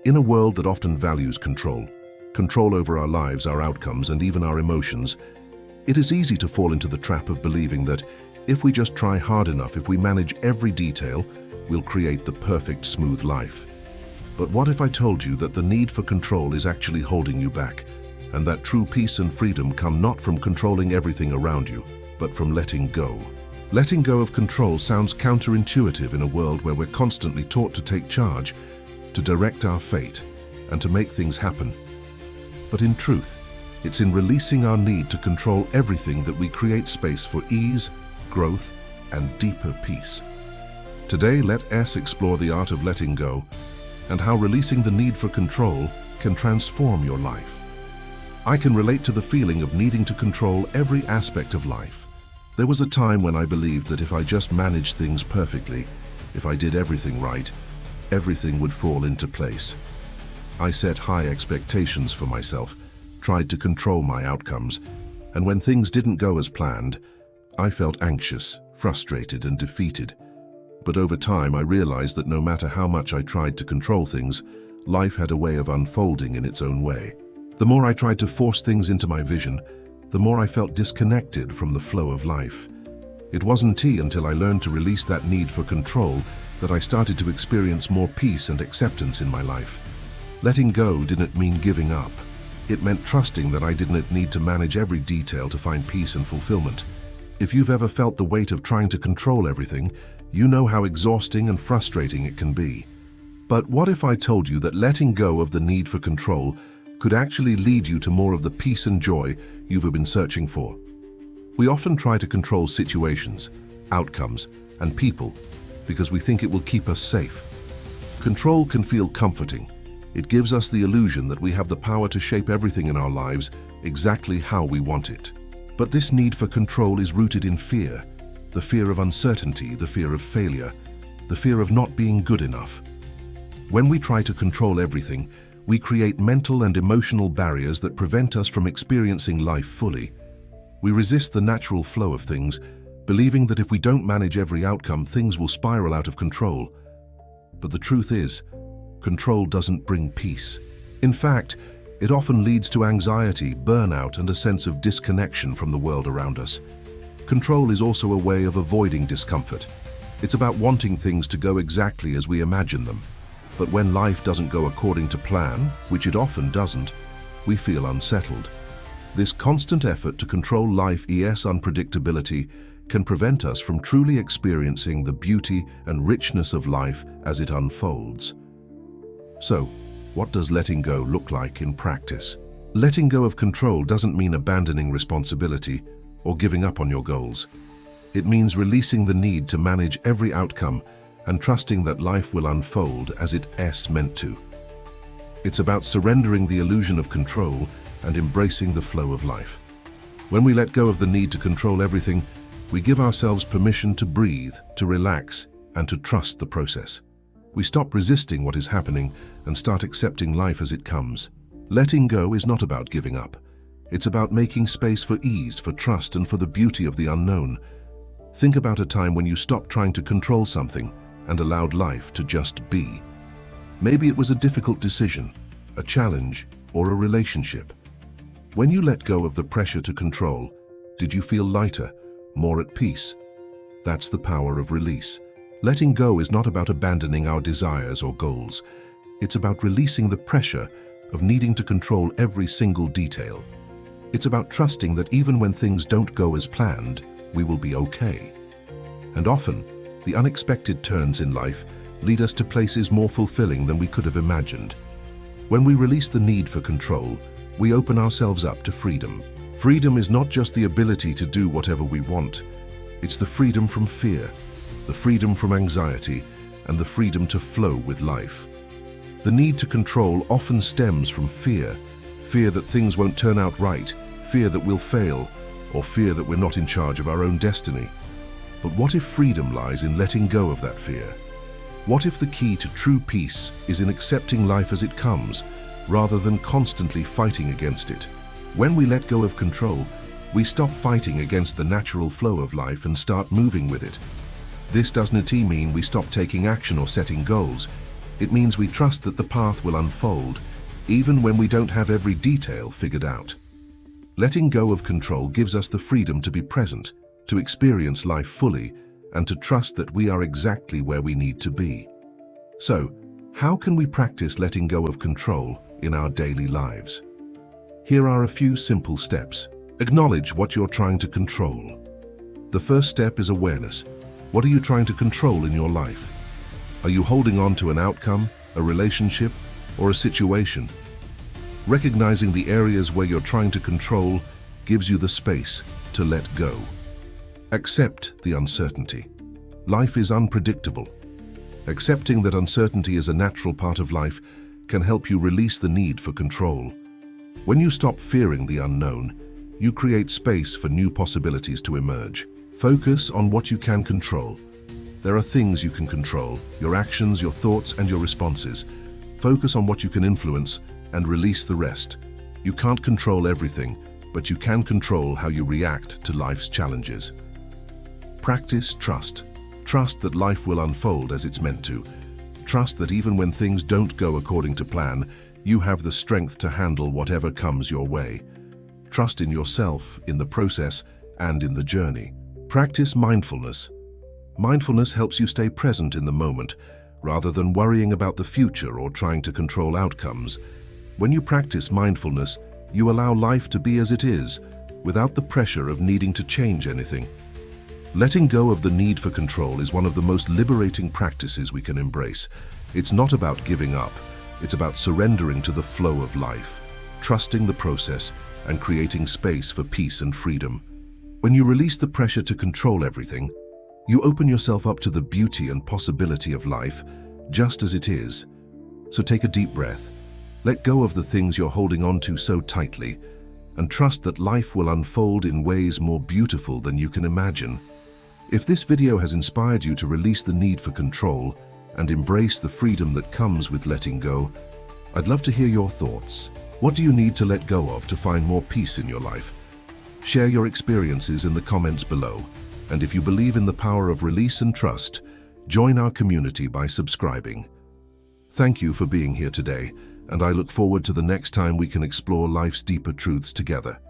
In a world that often values control over our lives, our outcomes, and even our emotions, it is easy to fall into the trap of believing that if we just try hard enough, if we manage every detail, we'll create the perfect, smooth life. But what if I told you that the need for control is actually holding you back, and that true peace and freedom come not from controlling everything around you, but from letting go? Letting go of control sounds counterintuitive in a world where we're constantly taught to take charge, to direct our fate, and to make things happen. But in truth, it's in releasing our need to control everything that we create space for ease, growth, and deeper peace. Today, let us explore the art of letting go and how releasing the need for control can transform your life. I can relate to the feeling of needing to control every aspect of life. There was a time when I believed that if I just managed things perfectly, if I did everything right, everything would fall into place. I set high expectations for myself, tried to control my outcomes, and when things didn't go as planned, I felt anxious, frustrated, and defeated. But over time, I realized that no matter how much I tried to control things, life had a way of unfolding in its own way. The more I tried to force things into my vision, the more I felt disconnected from the flow of life. It wasn't until I learned to release that need for control that I started to experience more peace and acceptance in my life. Letting go didn't mean giving up. It meant trusting that I didn't need to manage every detail to find peace and fulfillment. If you've ever felt the weight of trying to control everything, you know how exhausting and frustrating it can be. But what if I told you that letting go of the need for control could actually lead you to more of the peace and joy you've been searching for? We often try to control situations, outcomes, and people because we think it will keep us safe. Control can feel comforting. It gives us the illusion that we have the power to shape everything in our lives exactly how we want it. But this need for control is rooted in fear. The fear of uncertainty, the fear of failure, the fear of not being good enough. When we try to control everything, we create mental and emotional barriers that prevent us from experiencing life fully. We resist the natural flow of things, believing that if we don't manage every outcome, things will spiral out of control. But the truth is, control doesn't bring peace. In fact, it often leads to anxiety, burnout, and a sense of disconnection from the world around us. Control is also a way of avoiding discomfort. It's about wanting things to go exactly as we imagine them. But when life doesn't go according to plan, which it often doesn't, we feel unsettled. This constant effort to control life's unpredictability can prevent us from truly experiencing the beauty and richness of life as it unfolds. So, what does letting go look like in practice? Letting go of control doesn't mean abandoning responsibility or giving up on your goals. It means releasing the need to manage every outcome and trusting that life will unfold as it's meant to. It's about surrendering the illusion of control and embracing the flow of life. When we let go of the need to control everything, we give ourselves permission to breathe, to relax, and to trust the process. We stop resisting what is happening and start accepting life as it comes. Letting go is not about giving up. It's about making space for ease, for trust, and for the beauty of the unknown. Think about a time when you stopped trying to control something and allowed life to just be. Maybe it was a difficult decision, a challenge, or a relationship. When you let go of the pressure to control, did you feel lighter, more at peace? That's the power of release. Letting go is not about abandoning our desires or goals. It's about releasing the pressure of needing to control every single detail. It's about trusting that even when things don't go as planned, we will be okay. And often, the unexpected turns in life lead us to places more fulfilling than we could have imagined. When we release the need for control, we open ourselves up to freedom. Freedom is not just the ability to do whatever we want. It's the freedom from fear, the freedom from anxiety, and the freedom to flow with life. The need to control often stems from fear that things won't turn out right, fear that we'll fail, or fear that we're not in charge of our own destiny. But what if freedom lies in letting go of that fear? What if the key to true peace is in accepting life as it comes, rather than constantly fighting against it? When we let go of control, we stop fighting against the natural flow of life and start moving with it. This doesn't mean we stop taking action or setting goals. It means we trust that the path will unfold, even when we don't have every detail figured out. Letting go of control gives us the freedom to be present, to experience life fully, and to trust that we are exactly where we need to be. So, how can we practice letting go of control in our daily lives? Here are a few simple steps. Acknowledge what you're trying to control. The first step is awareness. What are you trying to control in your life? Are you holding on to an outcome, a relationship, or a situation? Recognizing the areas where you're trying to control gives you the space to let go. Accept the uncertainty. Life is unpredictable. Accepting that uncertainty is a natural part of life can help you release the need for control. When you stop fearing the unknown, you create space for new possibilities to emerge. Focus on what you can control. There are things you can control: your actions, your thoughts, and your responses. Focus on what you can influence and release the rest. You can't control everything, but you can control how you react to life's challenges. Practice trust. Trust that life will unfold as it's meant to. Trust that even when things don't go according to plan, you have the strength to handle whatever comes your way. Trust in yourself, in the process, and in the journey. Practice mindfulness. Mindfulness helps you stay present in the moment, rather than worrying about the future or trying to control outcomes. When you practice mindfulness, you allow life to be as it is, without the pressure of needing to change anything. Letting go of the need for control is one of the most liberating practices we can embrace. It's not about giving up, it's about surrendering to the flow of life, trusting the process, and creating space for peace and freedom. When you release the pressure to control everything, you open yourself up to the beauty and possibility of life, just as it is. So take a deep breath, let go of the things you're holding on to so tightly, and trust that life will unfold in ways more beautiful than you can imagine. If this video has inspired you to release the need for control and embrace the freedom that comes with letting go, I'd love to hear your thoughts. What do you need to let go of to find more peace in your life? Share your experiences in the comments below. And if you believe in the power of release and trust, join our community by subscribing. Thank you for being here today, and I look forward to the next time we can explore life's deeper truths together.